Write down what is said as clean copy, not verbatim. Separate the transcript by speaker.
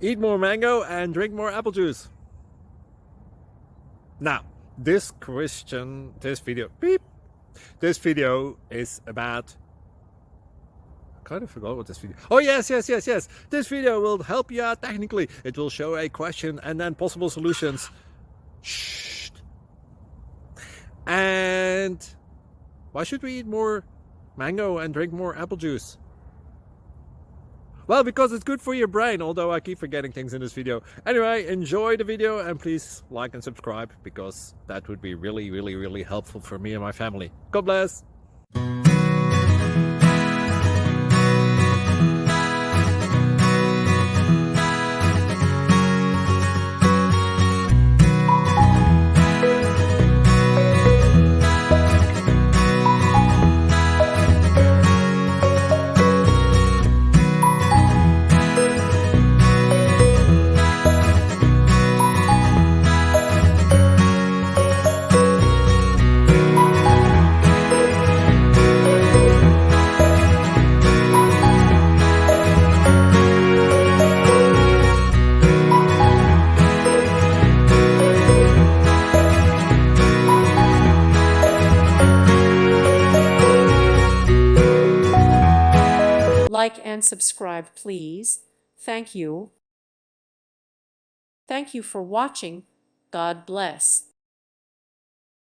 Speaker 1: Eat more mango and drink more apple juice. Now, this video is about, I kind of forgot what this video. Oh, yes. This video will help you out technically. It will show a question and then possible solutions. Shh. And why should we eat more mango and drink more apple juice? Well, because it's good for your brain, although I keep forgetting things in this video. Anyway, enjoy the video and please like and subscribe, because that would be really helpful for me and my family. God bless!
Speaker 2: Like and subscribe, please. Thank you. Thank you for watching. God bless.